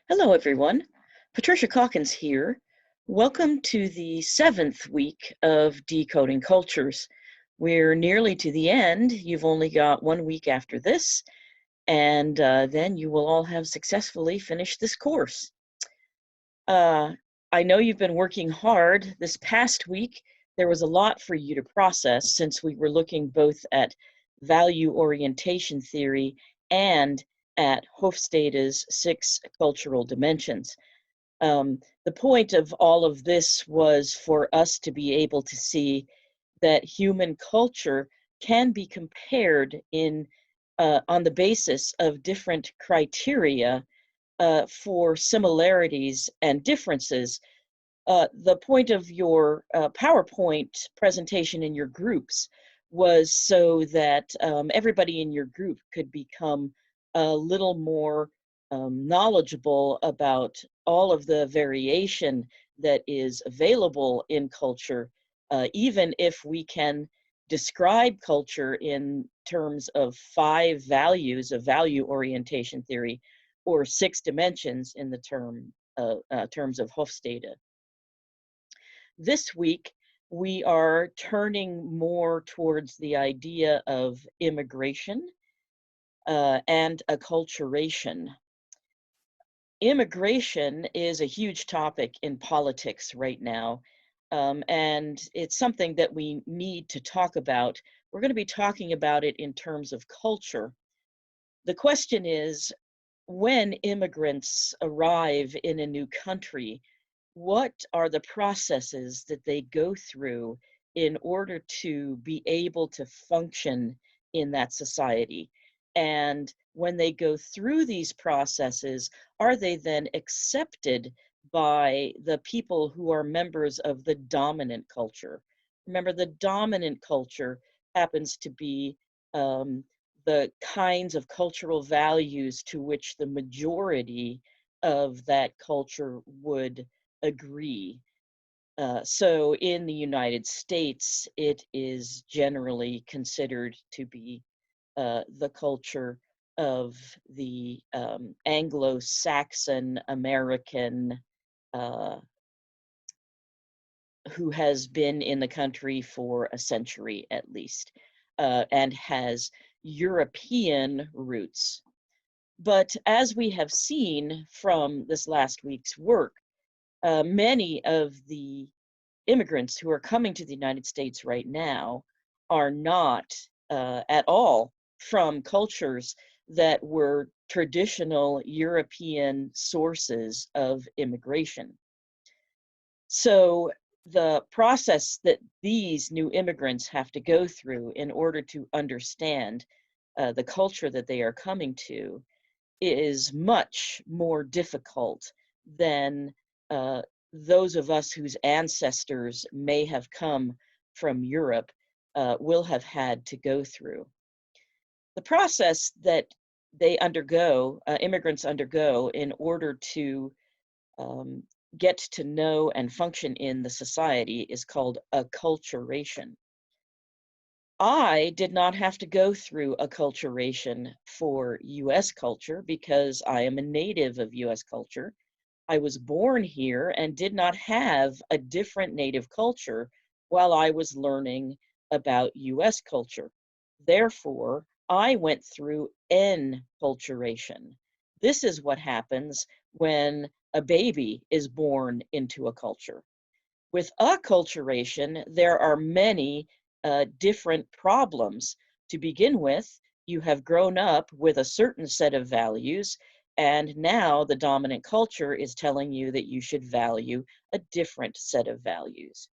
Hello, everyone. Patricia Calkins here. Welcome to the 7th week of Decoding Cultures. We're nearly to the end. You've only got 1 week after this, and then you will all have successfully finished this course. I know you've been working hard. This past week, there was a lot for you to process since we were looking both at value orientation theory and at Hofstede's 6 cultural dimensions. The point of all of this was for us to be able to see that human culture can be compared on the basis of different criteria for similarities and differences. The point of your PowerPoint presentation in your groups was so that everybody in your group could become a little more knowledgeable about all of the variation that is available in culture, even if we can describe culture in terms of 5 values of value orientation theory, or 6 dimensions in the terms of Hofstede. This week, we are turning more towards the idea of immigration and acculturation. Immigration is a huge topic in politics right now, and it's something that we need to talk about. We're going to be talking about it in terms of culture. The question is, when immigrants arrive in a new country, what are the processes that they go through in order to be able to function in that society? And when they go through these processes, are they then accepted by the people who are members of the dominant culture? Remember, the dominant culture happens to be the kinds of cultural values to which the majority of that culture would agree. So in the United States, it is generally considered to be the culture of the Anglo-Saxon American who has been in the country for a century at least, and has European roots. But as we have seen from this last week's work, many of the immigrants who are coming to the United States right now are not at all from cultures that were traditional European sources of immigration. So the process that these new immigrants have to go through in order to understand the culture that they are coming to is much more difficult than those of us whose ancestors may have come from Europe will have had to go through. The process that they undergo, immigrants undergo, in order to um, get to know and function in the society is called acculturation. I did not have to go through acculturation for US culture because I am a native of US culture. I was born here and did not have a different native culture while I was learning about US culture. Therefore, I went through enculturation. This is what happens when a baby is born into a culture. With acculturation, there are many different problems. To begin with, you have grown up with a certain set of values, and now the dominant culture is telling you that you should value a different set of values.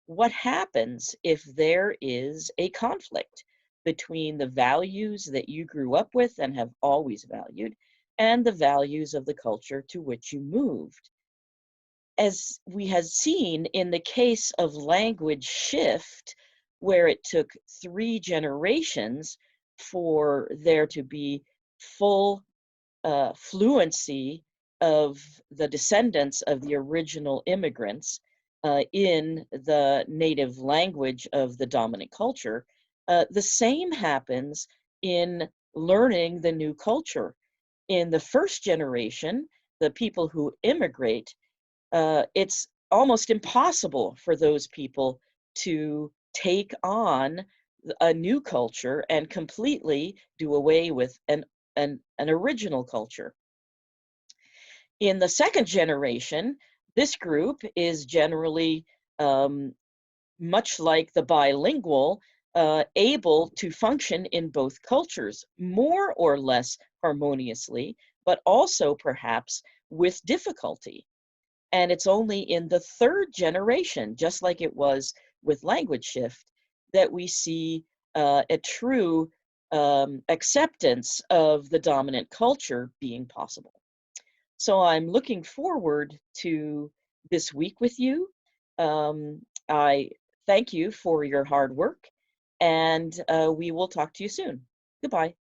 What happens if there is a conflict between the values that you grew up with and have always valued and the values of the culture to which you moved? As we had seen in the case of language shift, where it took 3 generations for there to be full fluency of the descendants of the original immigrants in the native language of the dominant culture, the same happens in learning the new culture. In the first generation, the people who immigrate, it's almost impossible for those people to take on a new culture and completely do away with an original culture. In the second generation, this group is generally um, much like the bilingual, able to function in both cultures, more or less harmoniously, but also perhaps with difficulty. And it's only in the third generation, just like it was with language shift, that we see a true acceptance of the dominant culture being possible. So I'm looking forward to this week with you. I thank you for your hard work, and we will talk to you soon. Goodbye.